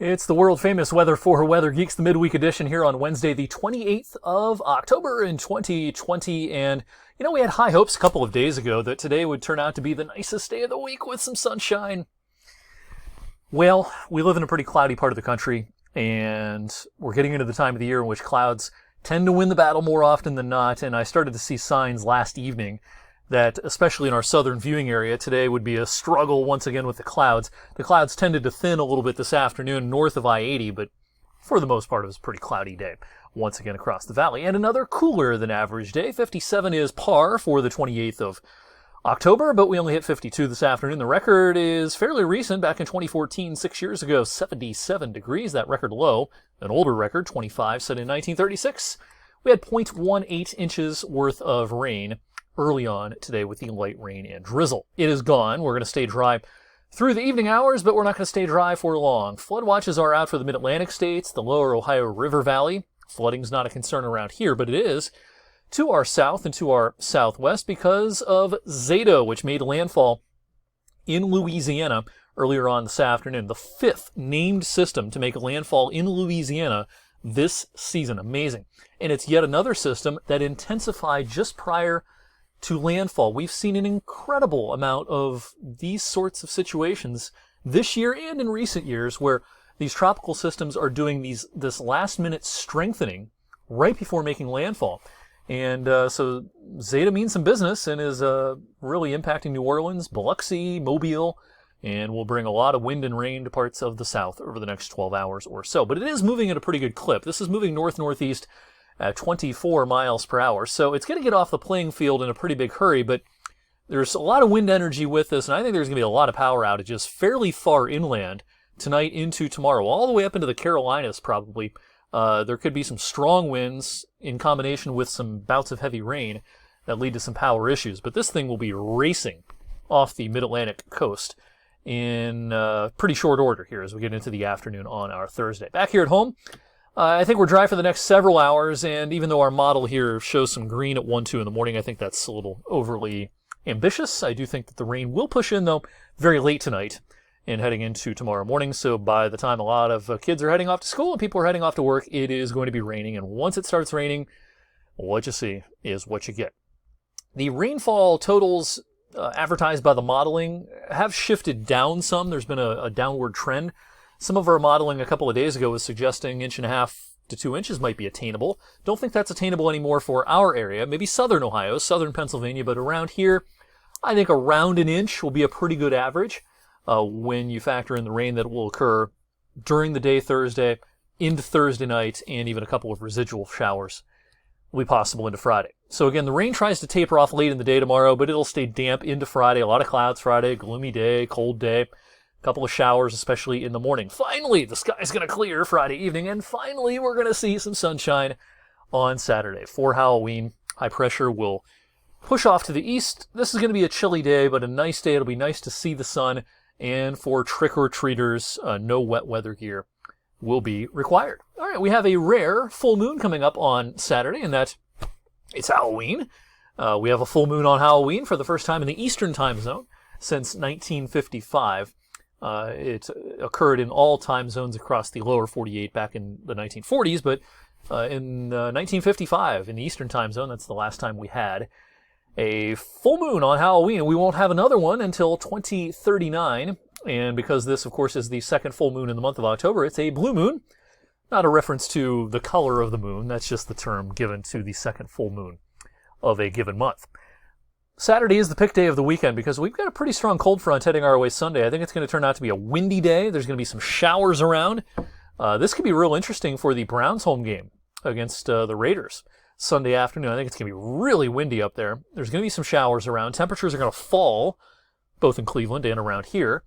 It's the world-famous Weather for Weather Geeks, the midweek edition here on Wednesday, the 28th of October in 2020. And, we had high hopes a couple of days ago that today would turn out to be the nicest day of the week with some sunshine. Well, we live in a pretty cloudy part of the country, and we're getting into the time of the year in which clouds tend to win the battle more often than not. And I started to see signs last evening that, especially in our southern viewing area, today would be a struggle once again with the clouds. The clouds tended to thin a little bit this afternoon north of I-80, but for the most part it was a pretty cloudy day once again across the valley. And another cooler than average day. 57 is par for the 28th of October, but we only hit 52 this afternoon. The record is fairly recent, back in 2014, 6 years ago, 77 degrees, that record low. An older record, 25, set in 1936. We had 0.18 inches worth of rain early on today with the light rain and drizzle. It is gone. We're going to stay dry through the evening hours, but we're not going to stay dry for long. Flood watches are out for the mid-Atlantic states, the lower Ohio River Valley. Flooding's not a concern around here, but it is to our south and to our southwest because of Zeta, which made landfall in Louisiana earlier on this afternoon. The fifth named system to make a landfall in Louisiana this season. Amazing. And it's yet another system that intensified just prior to landfall. We've seen an incredible amount of these sorts of situations this year and in recent years where these tropical systems are doing this last-minute strengthening right before making landfall. And so Zeta means some business and is really impacting New Orleans, Biloxi, Mobile, and will bring a lot of wind and rain to parts of the south over the next 12 hours or so. But it is moving at a pretty good clip. This is moving north-northeast at 24 miles per hour. So it's going to get off the playing field in a pretty big hurry, but there's a lot of wind energy with this, and I think there's going to be a lot of power outages fairly far inland tonight into tomorrow, all the way up into the Carolinas probably. There could be some strong winds in combination with some bouts of heavy rain that lead to some power issues. But this thing will be racing off the mid-Atlantic coast in pretty short order here as we get into the afternoon on our Thursday. Back here at home, I think we're dry for the next several hours, and even though our model here shows some green at 1, 2 in the morning, I think that's a little overly ambitious. I do think that the rain will push in, though, very late tonight and heading into tomorrow morning. So by the time a lot of kids are heading off to school and people are heading off to work, it is going to be raining. And once it starts raining, what you see is what you get. The rainfall totals advertised by the modeling have shifted down some. There's been a downward trend. Some of our modeling a couple of days ago was suggesting 1.5 to 2 inches might be attainable. Don't think that's attainable anymore for our area. Maybe southern Ohio, southern Pennsylvania, but around here, I think around an inch will be a pretty good average when you factor in the rain that will occur during the day Thursday, into Thursday night, and even a couple of residual showers will be possible into Friday. So again, the rain tries to taper off late in the day tomorrow, but it'll stay damp into Friday. A lot of clouds Friday, gloomy day, cold day. Couple of showers, especially in the morning. Finally, the sky's going to clear Friday evening, and finally we're going to see some sunshine on Saturday. For Halloween, high pressure will push off to the east. This is going to be a chilly day, but a nice day. It'll be nice to see the sun, and for trick-or-treaters, no wet weather gear will be required. All right, we have a rare full moon coming up on Saturday, and that it's Halloween. We have a full moon on Halloween for the first time in the Eastern time zone since 1955. It occurred in all time zones across the lower 48 back in the 1940s, but in 1955 in the Eastern time zone, that's the last time we had a full moon on Halloween. We won't have another one until 2039, and because this, of course, is the second full moon in the month of October, it's a blue moon. Not a reference to the color of the moon, that's just the term given to the second full moon of a given month. Saturday is the pick day of the weekend because we've got a pretty strong cold front heading our way Sunday. I think it's going to turn out to be a windy day. There's going to be some showers around. This could be real interesting for the Browns home game against the Raiders Sunday afternoon. I think it's going to be really windy up there. There's going to be some showers around. Temperatures are going to fall, both in Cleveland and around here.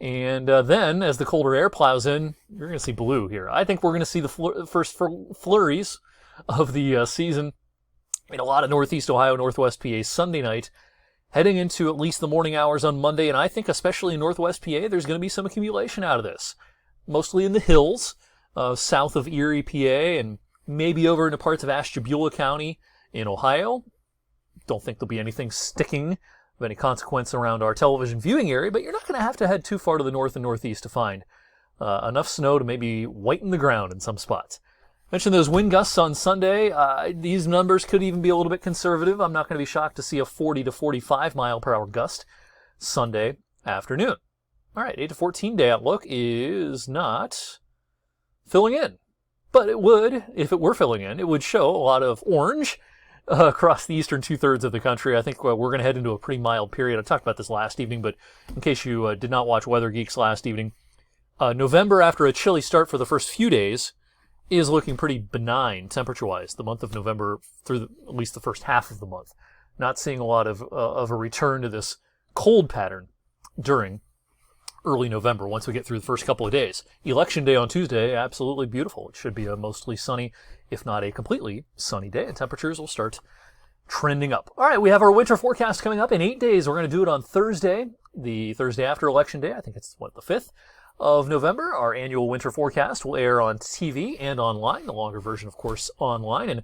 And then, as the colder air plows in, you're going to see blue here. I think we're going to see the first flurries of the season in a lot of Northeast Ohio, Northwest PA Sunday night, heading into at least the morning hours on Monday. And I think especially in Northwest PA, there's going to be some accumulation out of this. Mostly in the hills, south of Erie, PA, and maybe over into parts of Ashtabula County in Ohio. Don't think there'll be anything sticking of any consequence around our television viewing area, but you're not going to have to head too far to the north and northeast to find enough snow to maybe whiten the ground in some spots. Mentioned those wind gusts on Sunday. These numbers could even be a little bit conservative. I'm not going to be shocked to see a 40 to 45 mile per hour gust Sunday afternoon. All right, 8 to 14 day outlook is not filling in. But it would, if it were filling in, it would show a lot of orange across the eastern two-thirds of the country. I think we're going to head into a pretty mild period. I talked about this last evening, but in case you did not watch Weather Geeks last evening, November, after a chilly start for the first few days, is looking pretty benign temperature-wise. The month of November through at least the first half of the month. Not seeing a lot of a return to this cold pattern during early November once we get through the first couple of days. Election day on Tuesday, absolutely beautiful. It should be a mostly sunny, if not a completely sunny day, and temperatures will start trending up. All right, we have our winter forecast coming up in 8 days. We're going to do it on Thursday, the Thursday after Election Day. I think it's, the 5th of November. Our annual winter forecast will air on TV and online, the longer version, of course, online. And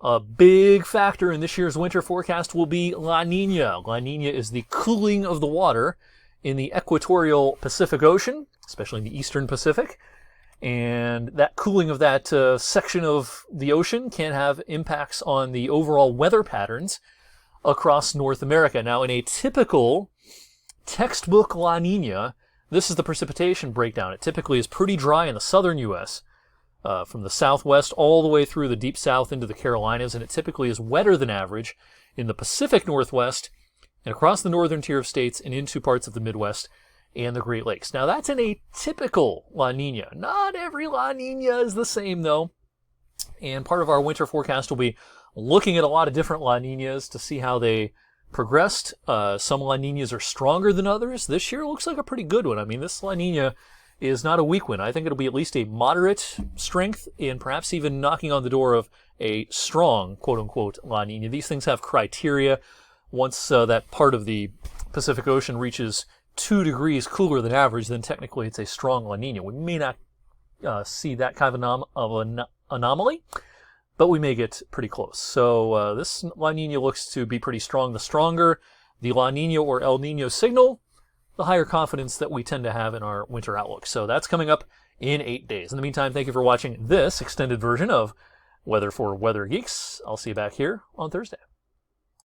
a big factor in this year's winter forecast will be La Niña. La Niña is the cooling of the water in the equatorial Pacific Ocean, especially in the eastern Pacific. And that cooling of that section of the ocean can have impacts on the overall weather patterns across North America. Now, in a typical textbook La Niña, this is the precipitation breakdown. It typically is pretty dry in the southern U.S., from the southwest all the way through the deep south into the Carolinas, and it typically is wetter than average in the Pacific Northwest and across the northern tier of states and into parts of the Midwest and the Great Lakes. Now, that's in a typical La Niña. Not every La Niña is the same, though. And part of our winter forecast will be looking at a lot of different La Niñas to see how they progressed. Some La Niñas are stronger than others. This year looks like a pretty good one. I mean, this La Niña is not a weak one. I think it'll be at least a moderate strength and perhaps even knocking on the door of a strong, quote-unquote, La Niña. These things have criteria. Once that part of the Pacific Ocean reaches 2 degrees cooler than average, then technically it's a strong La Niña. We may not see that kind of an anomaly, but we may get pretty close. So this La Niña looks to be pretty strong. The stronger the La Niña or El Niño signal, the higher confidence that we tend to have in our winter outlook. So that's coming up in 8 days. In the meantime, thank you for watching this extended version of Weather for Weather Geeks. I'll see you back here on Thursday.